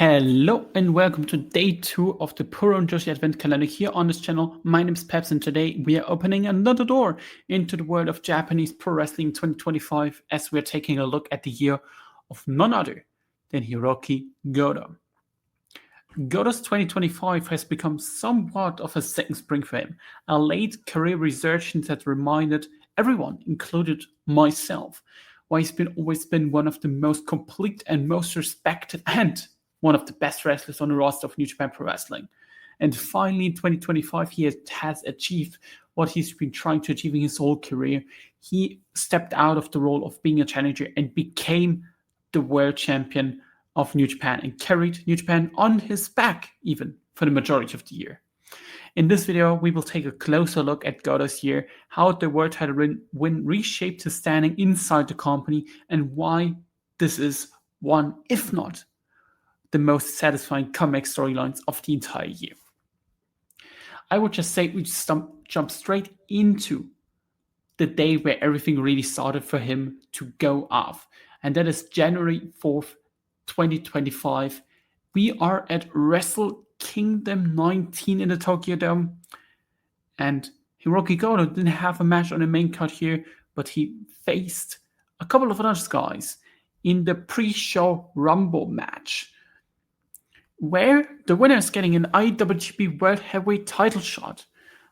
Hello and welcome to day 2 of the Puro Joshi Advent Calendar here on this channel. My name is Peps and today we are opening another door into the world of Japanese Pro Wrestling 2025 as we are taking a look at the year of none other than Hirooki Goto. Goto's 2025 has become somewhat of a second spring for him, a late career resurgence that reminded everyone, included myself, why he's always been one of the most complete and most respected and one of the best wrestlers on the roster of New Japan Pro Wrestling. And finally, in 2025, he has achieved what he's been trying to achieve in his whole career. He stepped out of the role of being a challenger and became the world champion of New Japan and carried New Japan on his back even for the majority of the year. In this video, we will take a closer look at Goto's year, how the world title win reshaped his standing inside the company, and why this is one, if not the most satisfying comeback storylines of the entire year. I would just say we jump straight into the day where everything really started for him to go off, and that is January 4th, 2025. We are at Wrestle Kingdom 19 in the Tokyo Dome, and Hirooki Goto didn't have a match on the main card here, but he faced a couple of other guys in the pre-show Rumble match, where the winner is getting an IWGP World Heavyweight title shot.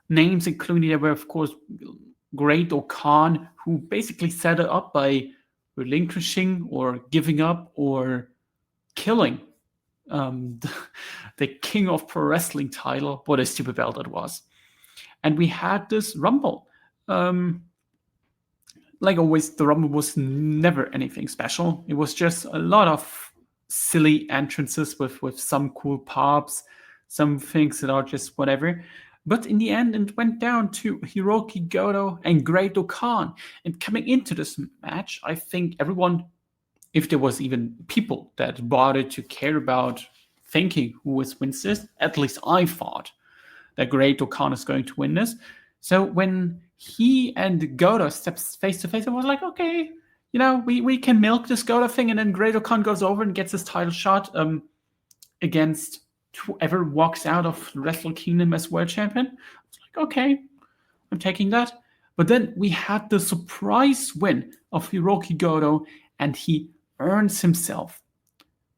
Names including there were, of course, Great Khan, who basically set it up by relinquishing or giving up or killing the King of Pro Wrestling title. What a stupid belt that was. And we had this Rumble. Like always, the Rumble was never anything special. It was just a lot of silly entrances with some cool pops, some things that are just whatever. But in the end, it went down to Hirooki Goto and Great Khan. And coming into this match, I think everyone, if there was even people that bothered to care about thinking who wins this, at least I thought that Great Khan is going to win this. So when he and Goto steps face to face, I was like, okay, you know, we can milk this Goto thing, and then Great Khan goes over and gets his title shot against whoever walks out of Wrestle Kingdom as world champion. I was like, okay, I'm taking that. But then we had the surprise win of Hirooki Goto, and he earns himself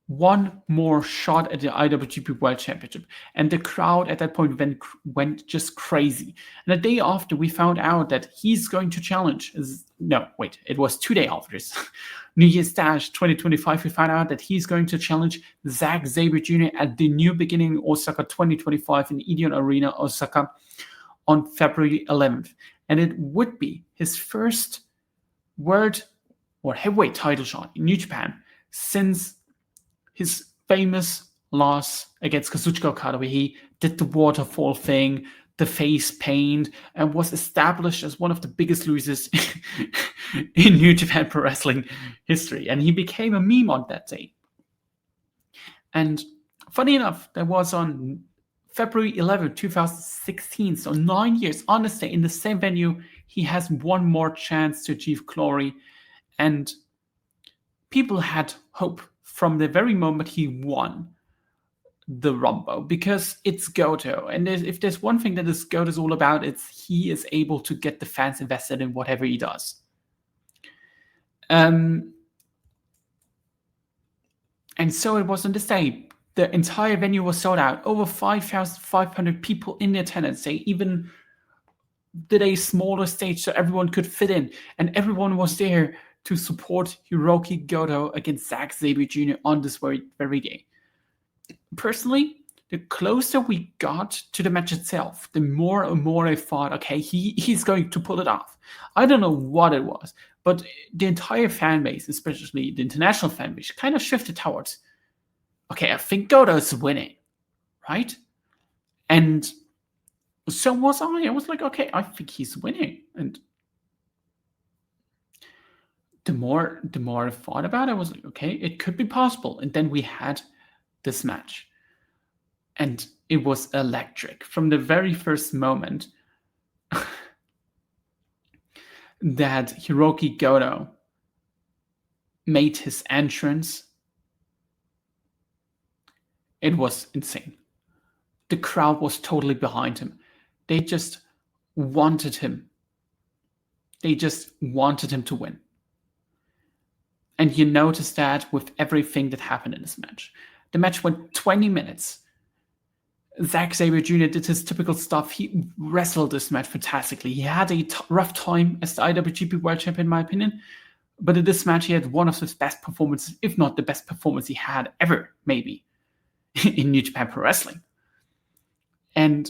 one more shot at the IWGP World Championship. And the crowd at that point went just crazy. And the day after, we found out that he's going to challenge. It was 2 days after this. New Year's Dash 2025, we found out that he's going to challenge Zack Sabre Jr. at the New Beginning in Osaka 2025 in Ideon Arena, Osaka, on February 11th. And it would be his first world or heavyweight title shot in New Japan since his famous loss against Kazuchika Okada, where he did the waterfall thing, the face paint, and was established as one of the biggest losers in New Japan Pro Wrestling history. And he became a meme on that day. And funny enough, that was on February 11, 2016, so 9 years on this day in the same venue. He has one more chance to achieve glory. And people had hope from the very moment he won the Rumble, because it's Goto. And if there's one thing that is Goto's all about, it's he is able to get the fans invested in whatever he does. And so it was on this day. The entire venue was sold out. Over 5,500 people in attendance. They even did a smaller stage so everyone could fit in. And everyone was there to support Hirooki Goto against Zack Sabre Jr. on this very day. Personally, the closer we got to the match itself, the more and more I thought, okay, he's going to pull it off. I don't know what it was, but the entire fan base, especially the international fan base, kind of shifted towards, okay, I think Goto is winning, right? And so was I. I was like, okay, I think he's winning. And the more I thought about it, I was like, okay, it could be possible. And then we had this match. And it was electric. From the very first moment that Hirooki Goto made his entrance, It was insane. The crowd was totally behind him. They just wanted him. They just wanted him to win. And you notice that with everything that happened in this match. The match went 20 minutes. Zack Sabre Jr. did his typical stuff. He wrestled this match fantastically. He had a rough time as the IWGP World Champion, in my opinion. But in this match, he had one of his best performances, if not the best performance he had ever, maybe, in New Japan Pro Wrestling. And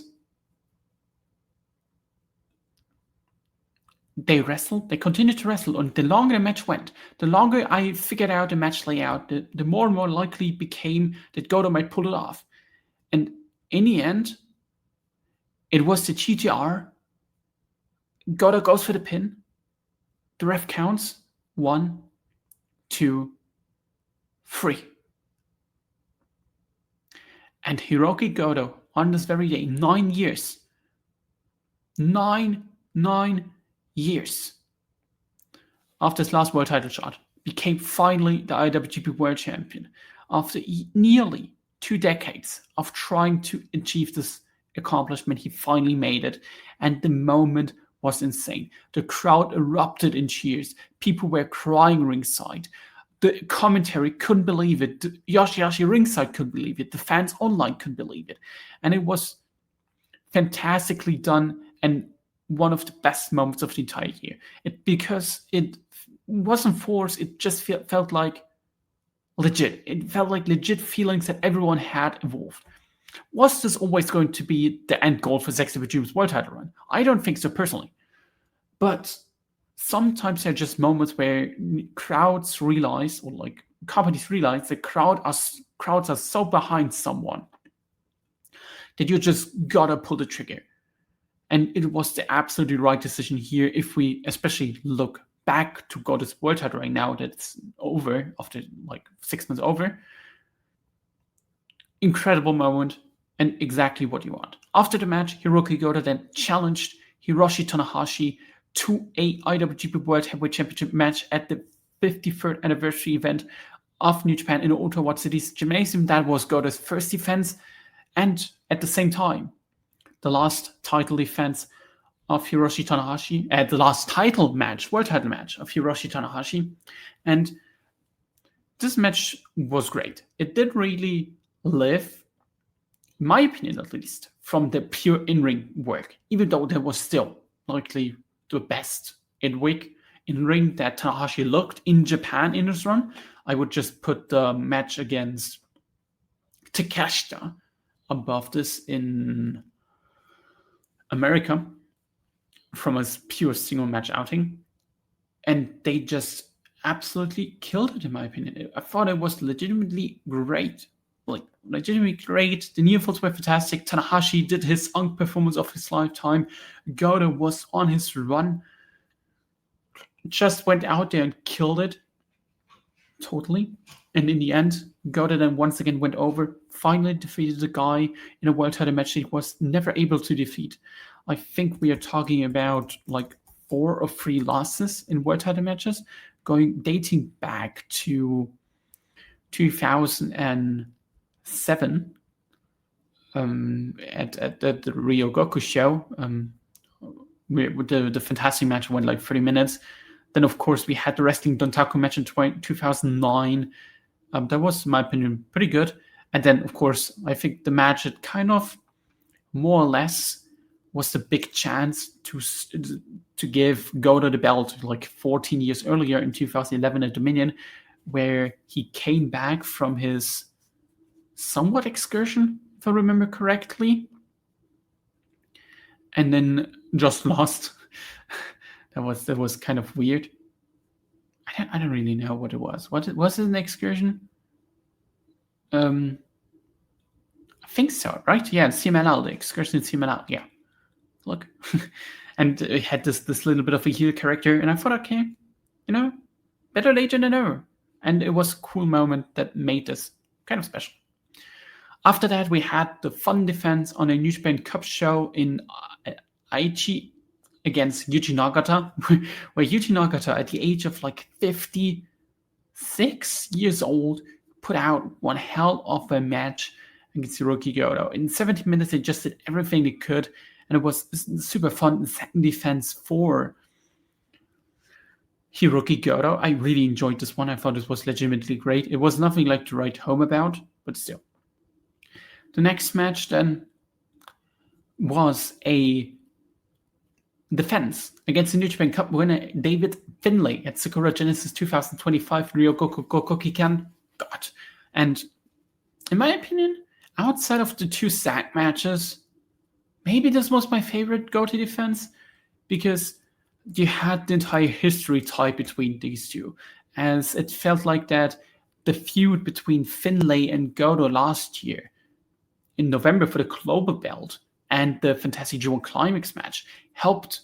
they wrestled, they continued to wrestle, and the longer the match went, the longer I figured out the match layout, the more and more likely it became that Goto might pull it off. And in the end, it was the GTR. Goto goes for the pin. The ref counts 1, 2, 3. And Hirooki Goto, on this very day, 9 years, 9 years after his last world title shot, became finally the IWGP World Champion. After nearly 2 decades of trying to achieve this accomplishment, he finally made it. And the moment was insane. The crowd erupted in cheers. People were crying ringside. The commentary couldn't believe it. The Yoshihashi ringside couldn't believe it. The fans online couldn't believe it. And it was fantastically done and one of the best moments of the entire year. Because it wasn't forced, it just felt like legit. It felt like legit feelings that everyone had evolved. Was this always going to be the end goal for Zack Sabre Jr.'s world title run? I don't think so personally. But sometimes there are just moments where crowds realize, or like companies realize, that crowds are so behind someone that you just gotta pull the trigger. And it was the absolutely right decision here if we especially look back to Goto's world title right now that's over, after like 6 months over. Incredible moment and exactly what you want. After the match, Hirooki Goto then challenged Hiroshi Tanahashi to a IWGP World Heavyweight Championship match at the 53rd anniversary event of New Japan in Ottawa City's gymnasium. That was Goto's first defense, and at the same time, the last title defense of Hiroshi Tanahashi, at the last title match, world title match of Hiroshi Tanahashi. And this match was great. It did really live, in my opinion at least, from the pure in-ring work, even though there was still likely the best in-ring that Tanahashi looked in Japan in his run. I would just put the match against Takeshita above this in America from a pure single match outing. And they just absolutely killed it, in my opinion. I thought it was legitimately great. Legitimately great. The near falls were fantastic. Tanahashi did his performance of his lifetime. Goto was on his run. Just went out there and killed it. Totally. And in the end, Goto then once again went over, finally defeated the guy in a world title match that he was never able to defeat. I think we are talking about like 4 or 3 losses in world title matches, dating back to 2007 at the Ryogoku show. With the fantastic match went like 30 minutes. Then, of course, we had the Wrestling Dontaku match in 2009. That was, in my opinion, pretty good. And then, of course, I think the match that kind of more or less was the big chance to give Goto the belt like 14 years earlier in 2011 at Dominion, where he came back from his somewhat excursion, if I remember correctly, and then just lost. That was kind of weird. I don't really know what it was. Was it an excursion? I think so, right? Yeah, CMLL, the excursion in CMLL. Yeah, look, and it had this little bit of a heel character, and I thought, okay, better late than never. And it was a cool moment that made this kind of special. After that, we had the fun defense on a New Japan Cup show in Aichi against Yuji Nagata, where Yuji Nagata, at the age of like 56 years old, put out one hell of a match against Hirooki Goto. In 17 minutes, they just did everything they could, and it was super fun second defense for Hirooki Goto. I really enjoyed this one. I thought this was legitimately great. It was nothing like to write home about, but still. The next match then was a defense against the New Japan Cup winner David Finlay at Sakura Genesis 2025 Ryoko Gokokikan. God. And in my opinion, outside of the two SAG matches, maybe this was my favorite Goto defense, because you had the entire history tied between these two, as it felt like that the feud between Finlay and Goto last year in November for the global belt and the Fantastic G1 Climax match helped,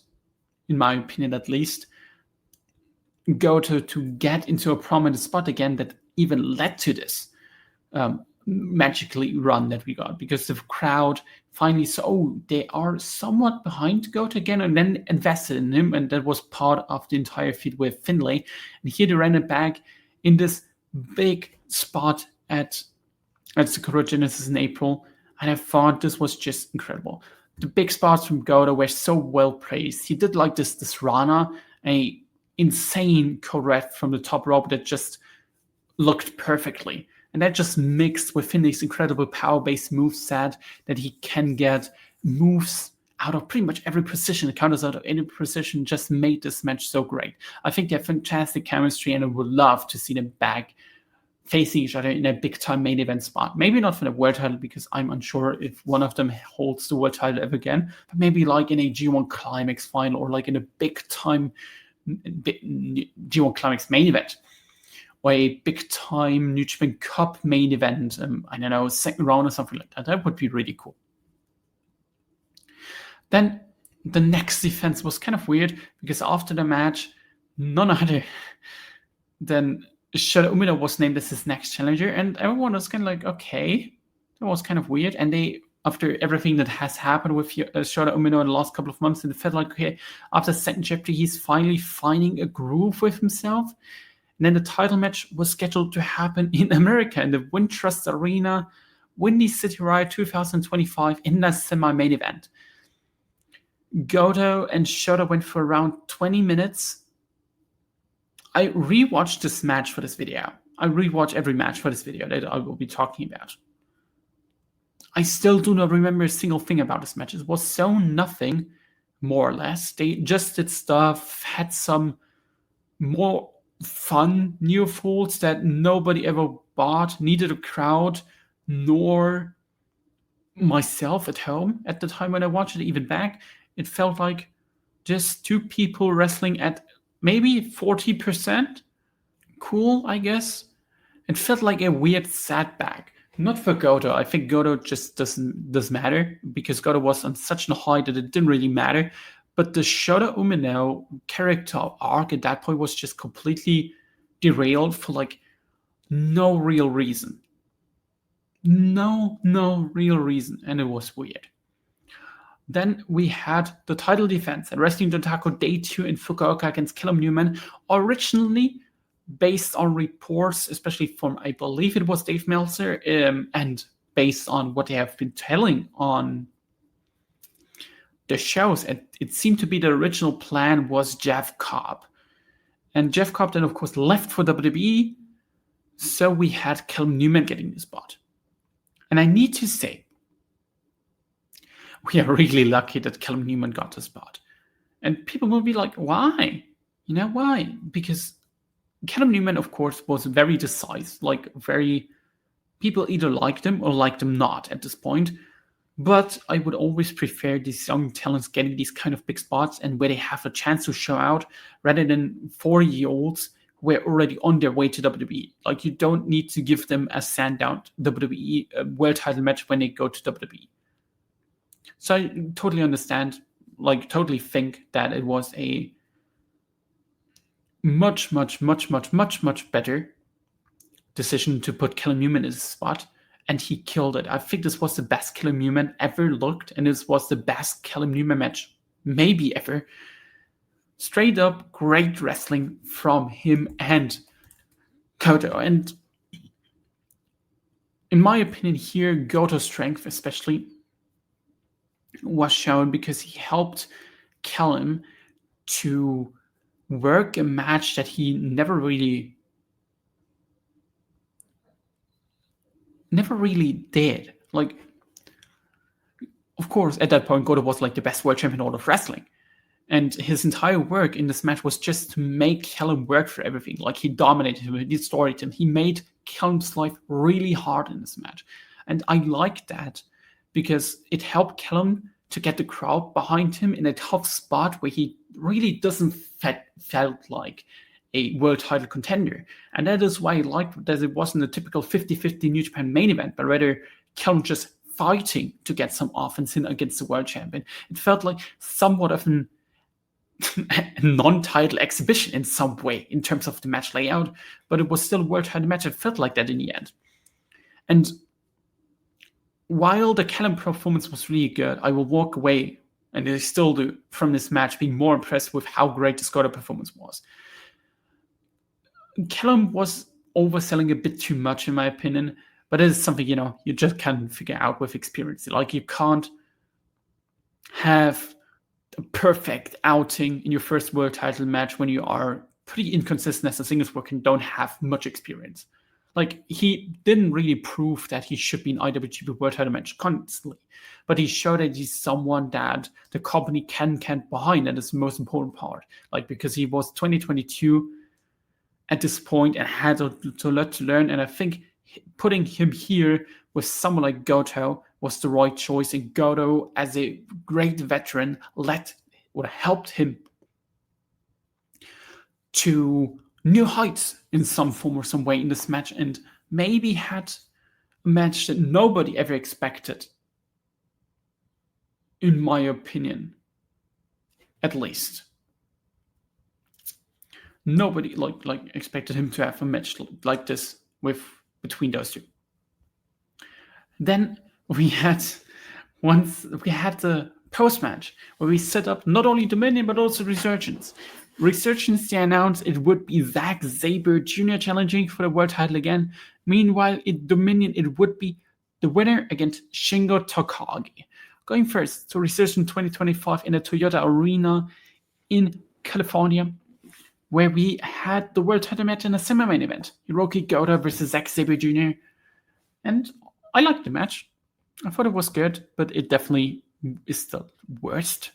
in my opinion at least, Goto to get into a prominent spot again that even led to this magically run that we got, because the crowd finally saw, oh, they are somewhat behind Goto again, and then invested in him, and that was part of the entire feud with Finlay. And here they ran it back in this big spot at Sakura Genesis in April, and I thought this was just incredible. The big spots from Goto were so well praised. He did like this Rana, a insane correct from the top rope that just looked perfectly. And that just mixed with Finlay's incredible power-based moveset that he can get moves out of pretty much every position, counters out of any position, just made this match so great. I think they have fantastic chemistry, and I would love to see them back facing each other in a big-time main event spot. Maybe not for the world title, because I'm unsure if one of them holds the world title ever again, but maybe like in a G1 Climax final, or like in a big-time G1 Climax main event, or a big-time New Japan Cup main event, I don't know, second round or something like that. That would be really cool. Then the next defense was kind of weird, because after the match, none other than Shota Umino was named as his next challenger, and everyone was kind of like, okay, that was kind of weird. And they, after everything that has happened with Shota Umino in the last couple of months, it felt like, okay, after the second chapter, he's finally finding a groove with himself. And then the title match was scheduled to happen in America, in the Wintrust Arena, Windy City Riot 2025, in that semi-main event. Goto and Shota went for around 20 minutes. I rewatched this match for this video. I rewatch every match for this video that I will be talking about. I still do not remember a single thing about this match. It was so nothing, more or less. They just did stuff, had some more fun near falls that nobody ever bought, neither the crowd nor myself at home at the time when I watched it, even back. It felt like just two people wrestling at maybe 40%. Cool, I guess. It felt like a weird setback. Not for Goto. I think Goto just doesn't matter, because Goto was on such a high that it didn't really matter. But the Shota Umino character arc at that point was just completely derailed for like no real reason. No real reason. And it was weird. Then we had the title defense at Wrestling Dontaku Day 2 in Fukuoka against Callum Newman, originally based on reports, especially from, I believe it was Dave Meltzer, and based on what they have been telling on the shows. It seemed to be the original plan was Jeff Cobb. And Jeff Cobb then, of course, left for WWE, so we had Callum Newman getting the spot. And I need to say, we are really lucky that Callum Newman got the spot. And people will be like, why? You know, why? Because Callum Newman, of course, was very decisive. People either liked him or liked him not at this point. But I would always prefer these young talents getting these kind of big spots and where they have a chance to show out, rather than 40-year-olds who are already on their way to WWE. Like, you don't need to give them a sandown WWE world title match when they go to WWE. So I totally understand, totally think that it was a much better decision to put Callum Newman in his spot, and he killed it. I think this was the best Callum Newman ever looked, and this was the best Callum Newman match maybe ever. Straight up great wrestling from him and Goto. And in my opinion, here Goto's strength especially was shown because he helped Callum to work a match that he never really did. Like, of course, at that point, Goto was like the best world champion in all of wrestling. And his entire work in this match was just to make Callum work for everything. Like, he dominated him, he destroyed him. He made Callum's life really hard in this match. And I like that because it helped Callum to get the crowd behind him in a tough spot where he really doesn't felt like a world title contender. And that is why I liked that it wasn't a typical 50-50 New Japan main event, but rather Callum just fighting to get some offense in against the world champion. It felt like somewhat of a non-title exhibition in some way in terms of the match layout, but it was still a world title match. It felt like that in the end. And while the Callum performance was really good, I will walk away, and I still do, from this match being more impressed with how great the Goto performance was. Callum was overselling a bit too much, in my opinion, but it is something, you just can't figure out with experience. Like, you can't have a perfect outing in your first world title match when you are pretty inconsistent as a singles worker and don't have much experience. Like, he didn't really prove that he should be in IWGP World Title match constantly, but he showed that he's someone that the company can count behind, and it's the most important part. Like, because he was 2022 at this point and had a lot to learn, and I think putting him here with someone like Goto was the right choice, and Goto, as a great veteran, helped him to new heights in some form or some way in this match, and maybe had a match that nobody ever expected, in my opinion, at least. Nobody like expected him to have a match like this between those two. Then we had the post-match where we set up not only Dominion but also Resurgence. Resurgence, they announced it would be Zack Sabre Jr. challenging for the world title again. Meanwhile, in Dominion, it would be the winner against Shingo Takagi. Going first to Resurgence 2025 in the Toyota Arena in California, where we had the world title match in a semi-main event. Hirooki Goto versus Zack Sabre Jr. And I liked the match. I thought it was good, but it definitely is the worst.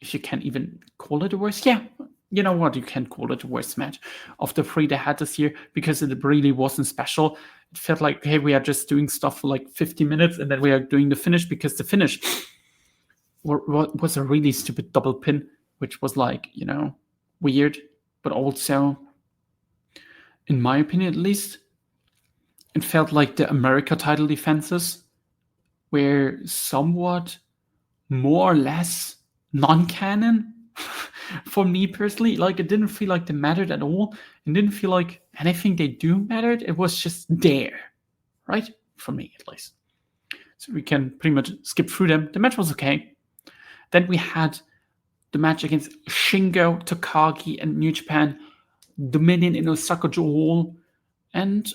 If you can even call it the worst. Yeah, you know what? You can call it the worst match of the three they had this year because it really wasn't special. It felt like, hey, we are just doing stuff for like 50 minutes and then we are doing the finish because the finish was a really stupid double pin, which was like, weird. But also, in my opinion at least, it felt like the America title defenses were somewhat more or less non-canon for me personally. Like, it didn't feel like they mattered at all. It didn't feel like anything they do mattered. It was just there, right? For me, at least. So we can pretty much skip through them. The match was okay. Then we had the match against Shingo Takagi and New Japan Dominion in Osaka-jo Hall. And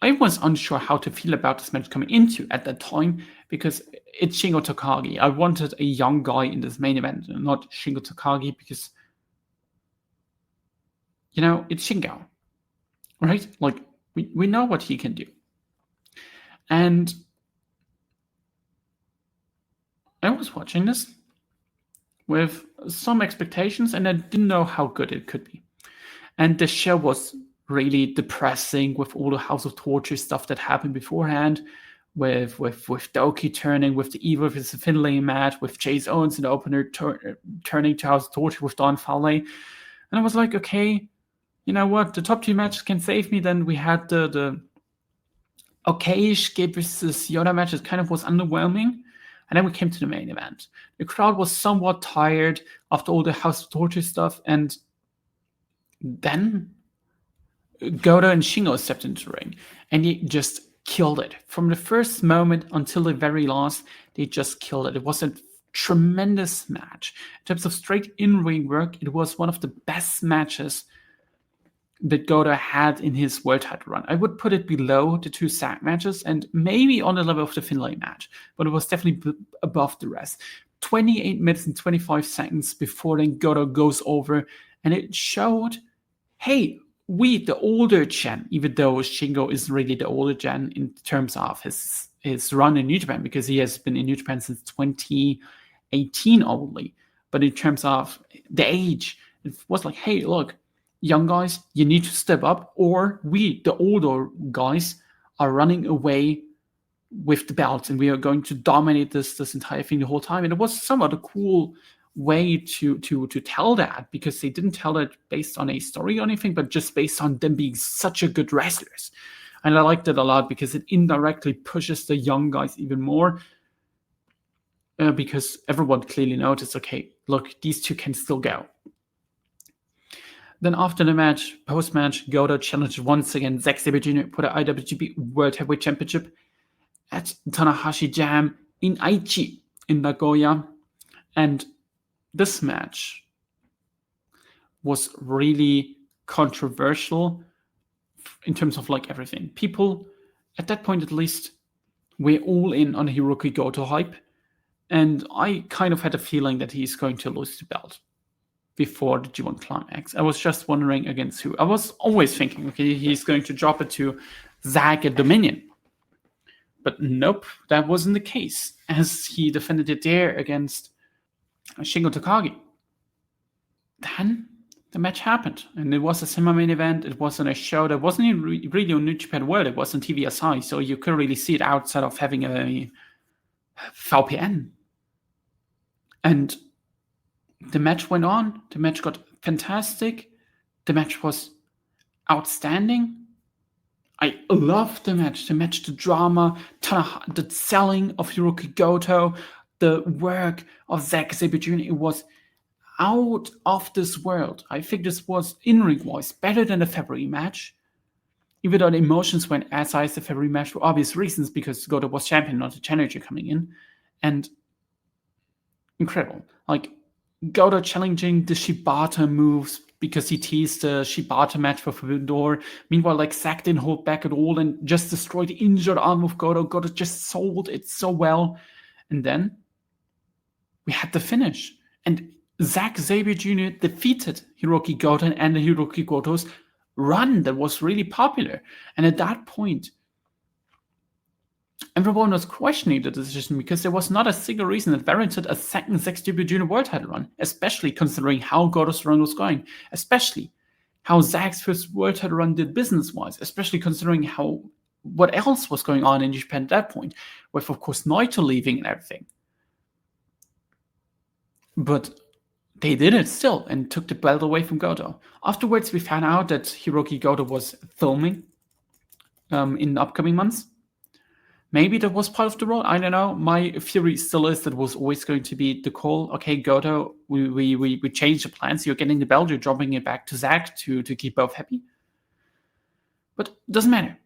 I was unsure how to feel about this match coming into at that time because it's Shingo Takagi. I wanted a young guy in this main event, not Shingo Takagi, because, it's Shingo, right? Like, we know what he can do. And I was watching this with some expectations, and I didn't know how good it could be. And the show was really depressing with all the House of Torture stuff that happened beforehand, with Doki turning, with the Evil versus Finlay match, with Chase Owens in the opener turning to House of Torture with Don Fale. And I was like, okay, you know what? The top two matches can save me. Then we had the okayish Gabe versus Yoda match that kind of was underwhelming. And then we came to the main event. The crowd was somewhat tired after all the House of Torture stuff. And then Goto and Shingo stepped into the ring. And they just killed it. From the first moment until the very last, they just killed it. It was a tremendous match. In terms of straight in-ring work, it was one of the best matches that Goto had in his world title run. I would put it below the 2 Zack matches and maybe on the level of the Finlay match, but it was definitely above the rest. 28 minutes and 25 seconds before then Goto goes over, and it showed, hey, we, the older gen, even though Shingo is really the older gen in terms of his run in New Japan, because he has been in New Japan since 2018 only. But in terms of the age, it was like, hey, look, young guys, you need to step up, or we, the older guys, are running away with the belts, and we are going to dominate this entire thing the whole time. And it was somewhat a cool way to tell that, because they didn't tell it based on a story or anything, but just based on them being such a good wrestlers. And I liked it a lot because it indirectly pushes the young guys even more, because everyone clearly noticed, okay, look, these two can still go. Then after the match, post-match, Goto challenged once again Zack Sabre Jr. for the IWGP World Heavyweight Championship at Tanahashi Jam in Aichi in Nagoya. And this match was really controversial in terms of like everything. People, at that point at least, were all in on Hirooki Goto hype. And I kind of had a feeling that he's going to lose the belt before the G1 Climax. I was just wondering against who. I was always thinking, okay, he's going to drop it to Zack at Dominion. But nope, that wasn't the case, as he defended it there against Shingo Takagi. Then the match happened, and it was a semi-main event. It wasn't a show that wasn't even really on New Japan World. It was on TVSI, so you couldn't really see it outside of having a VPN. And the match went on. The match got fantastic. The match was outstanding. I loved the match. The drama, the selling of Hirooki Goto, the work of Zack Sabre Jr. It was out of this world. I think this was, in-ring wise, better than the February match. Even though the emotions went as high as the February match for obvious reasons, because Goto was champion, not a challenger coming in. And incredible. Like, Goto challenging the Shibata moves because he teased the Shibata match for Forbidden Door. Meanwhile, like, Zack didn't hold back at all and just destroyed the injured arm of Goto. Goto just sold it so well. And then we had the finish. And Zack Sabre Jr. defeated Hirooki Goto and the Hirooki Goto's run that was really popular. And at that point, everyone was questioning the decision because there was not a single reason that warranted a second Zack Sabre Jr. World title run, especially considering how Goto's run was going, especially how Zack's first World title run did business-wise, especially considering what else was going on in Japan at that point, with, of course, Naito leaving and everything. But they did it still and took the belt away from Goto. Afterwards, we found out that Hirooki Goto was filming in the upcoming months. Maybe that was part of the role. I don't know. My theory still is that was always going to be the call. Okay, Goto, we changed the plans. You're getting the belt. You're dropping it back to Zack to keep both happy. But it doesn't matter.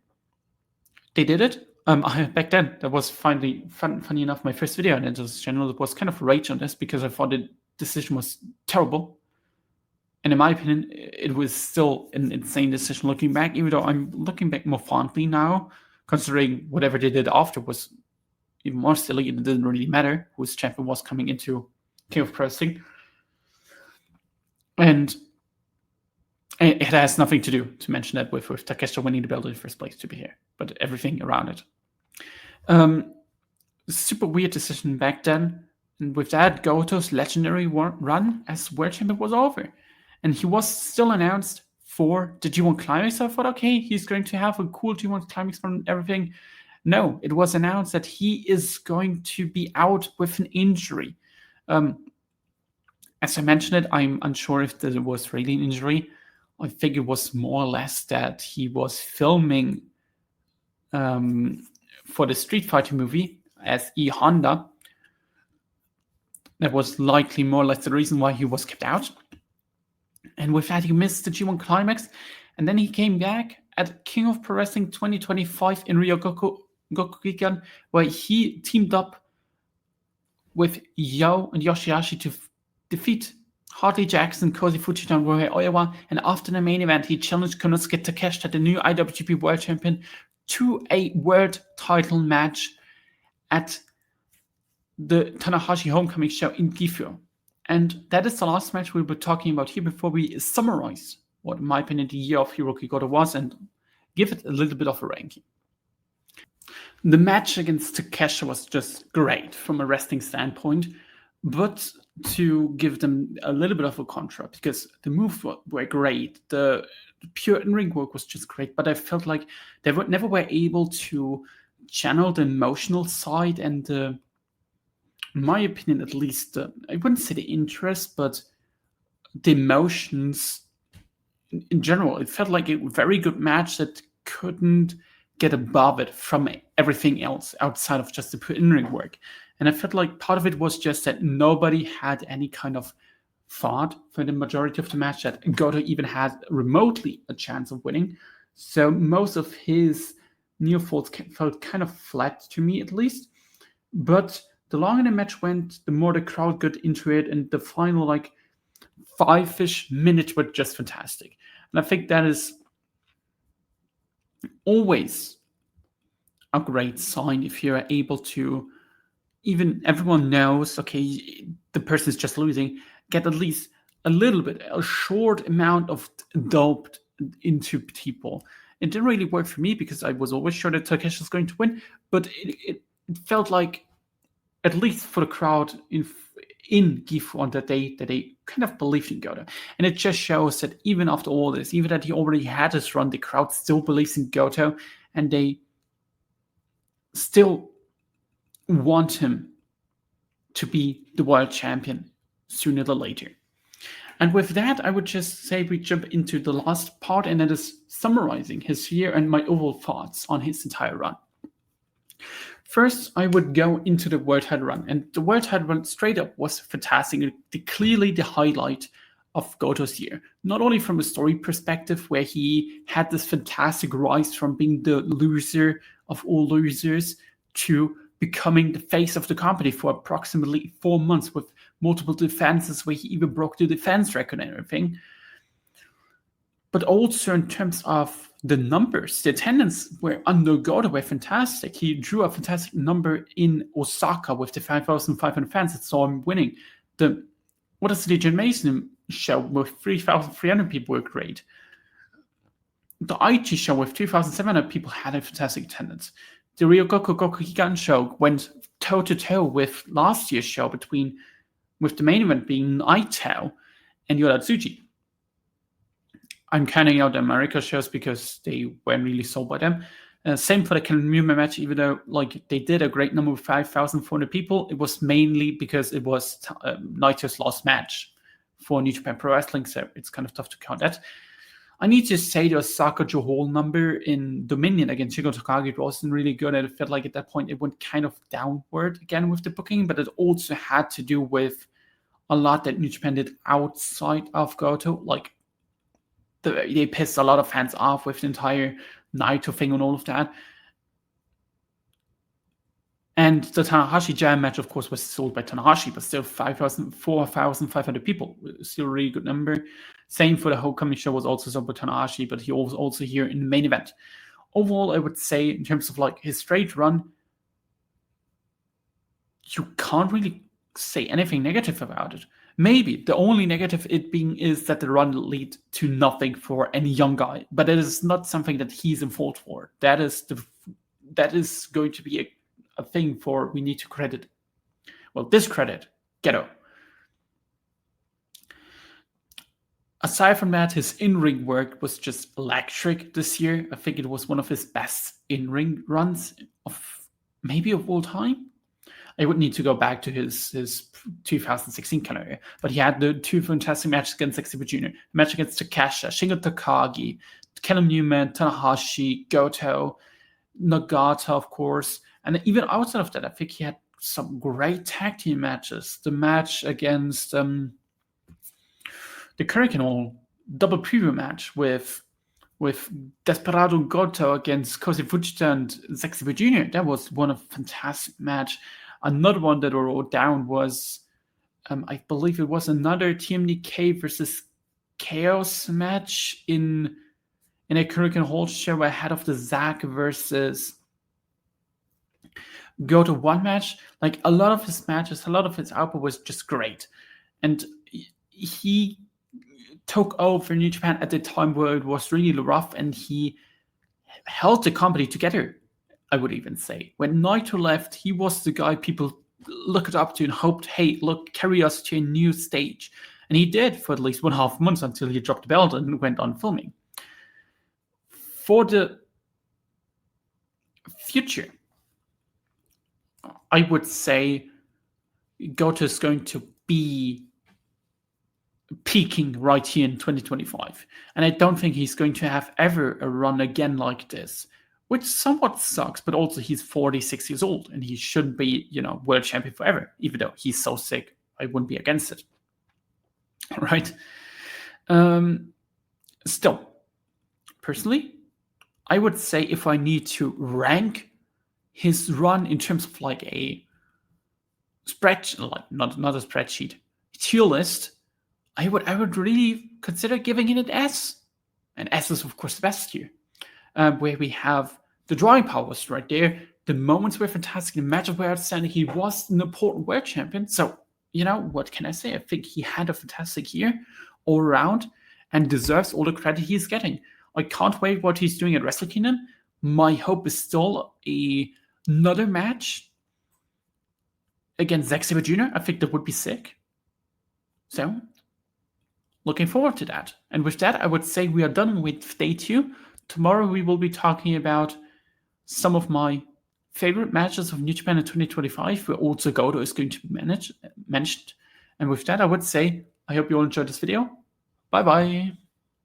They did it. Back then, that was funny enough, my first video on this channel. It was kind of rage on this because I thought the decision was terrible. And in my opinion, it was still an insane decision looking back, even though I'm looking back more fondly now, considering whatever they did after was even more silly, and it didn't really matter whose champion was coming into King of Pro Wrestling. And it has nothing to do, to mention that, with Takeshita winning the belt in the first place, to be here, but everything around it. Super weird decision back then. And with that, Goto's legendary run as world champion was over. And he was still announced for the G1 Climax. I thought, okay, he's going to have a cool G1 Climax from everything. No, it was announced that he is going to be out with an injury. As I mentioned it, I'm unsure if there was really an injury. I think it was more or less that he was filming for the Street Fighter movie as E. Honda. That was likely more or less the reason why he was kept out. And with that, he missed the G1 Climax. And then he came back at King of Pro Wrestling 2025 in Ryogokukan, where he teamed up with Yo and Yoshihashi to defeat Hartley Jackson, Koji Fujita, and Ryohei Oyawa, and after the main event, he challenged Konosuke Takeshita, the new IWGP World Champion, to a world title match at the Tanahashi Homecoming show in Gifu. And that is the last match we'll be talking about here before we summarize what, in my opinion, the year of Hirooki Goto was and give it a little bit of a ranking. The match against Takeshita was just great from a wrestling standpoint, but to give them a little bit of a contra, because the moves were great, the pure in-ring work was just great, but I felt like they never were able to channel the emotional side and in my opinion at least, I wouldn't say the interest, but the emotions in general. It felt like a very good match that couldn't get above it from everything else outside of just the pure in-ring work. And I felt like part of it was just that nobody had any kind of thought for the majority of the match that Goto even had remotely a chance of winning. So most of his near falls felt kind of flat to me, at least. But the longer the match went, the more the crowd got into it, and the final 5-ish minutes were just fantastic. And I think that is always a great sign if you're able to, even everyone knows, okay, the person is just losing, get at least a little bit, a short amount of dope into people. It didn't really work for me because I was always sure that Takeshi was going to win, but it felt like, at least for the crowd in Gifu on that day, that they kind of believed in Goto. And it just shows that even after all this, even that he already had his run, the crowd still believes in Goto, and they still want him to be the world champion sooner or later. And with that, I would just say we jump into the last part, and that is summarizing his year and my overall thoughts on his entire run. First, I would go into the World Title run, and the World Title run straight up was fantastic. Clearly the highlight of Goto's year, not only from a story perspective, where he had this fantastic rise from being the loser of all losers to becoming the face of the company for approximately 4 months with multiple defenses, where he even broke the defense record and everything. But also in terms of the numbers, the attendance were under Goto were fantastic. He drew a fantastic number in Osaka with the 5,500 fans that saw him winning. The What is the John Mason show with 3,300 people were great. The Aichi show with 2,700 people had a fantastic attendance. The Ryogoku Gokuhigan show went toe-to-toe with last year's show with the main event being Naito and Yoratsuji. I'm counting out the America shows because they weren't really sold by them. Same for the Kanmuma match, even though they did a great number of 5,400 people, it was mainly because it was Naito's last match for New Japan Pro Wrestling, so it's kind of tough to count that. I need to say the Osaka Johol number in Dominion against Shingo Takagi wasn't really good, and it felt like at that point it went kind of downward again with the booking, but it also had to do with a lot that New Japan did outside of Goto. They pissed a lot of fans off with the entire Naito thing and all of that. And the Tanahashi Jam match, of course, was sold by Tanahashi, but still 4,500 people. Still a really good number. Same for the Homecoming show, was also sold by Tanahashi, but he was also here in the main event. Overall, I would say, in terms of his straight run, you can't really say anything negative about it. Maybe the only negative it being is that the run lead to nothing for any young guy, but it is not something that he's in fault for. That is going to be a thing for we need to discredit Goto. Aside from that, his in-ring work was just electric this year. I think it was one of his best in-ring runs of all time. I would need to go back to his 2016 calendar, but he had the two fantastic matches against Zack Sabre Jr., a match against Takeshita, Shingo Takagi, Kellen Newman, Tanahashi, Goto, Nagata, of course, and even outside of that, I think he had some great tag team matches. The match against the Hurricane double preview match with Desperado Goto against Koji Fujita and Zack Sabre Jr. That was one of fantastic match. Another one that I wrote down was I believe it was another TMDK versus Chaos match in a Kurikan Hold show ahead of the Zack versus Goto 1 match. Like, a lot of his matches, a lot of his output was just great. And he took over New Japan at the time where it was really rough, and he held the company together, I would even say. When Naito left, he was the guy people looked up to and hoped, hey, look, carry us to a new stage. And he did for at least 1.5 months until he dropped the belt and went on filming. For the future, I would say Goto is going to be peaking right here in 2025. And I don't think he's going to have ever a run again like this, which somewhat sucks, but also he's 46 years old and he shouldn't be, world champion forever, even though he's so sick. I wouldn't be against it. All right. Still, personally, I would say if I need to rank his run in terms of like a spreadsheet, like not a spreadsheet, tier list, I would really consider giving it an S. And S is of course the best tier, where we have the drawing powers right there. The moments were fantastic. The matches were outstanding. He was an important world champion. So, what can I say? I think he had a fantastic year all around and deserves all the credit he's getting. I can't wait what he's doing at Wrestle Kingdom. My hope is still another match against Zack Sabre Jr. I think that would be sick. So, looking forward to that. And with that, I would say we are done with day 2. Tomorrow we will be talking about some of my favorite matches of New Japan in 2025, where also Goto is going to be mentioned. And with that, I would say, I hope you all enjoyed this video. Bye-bye.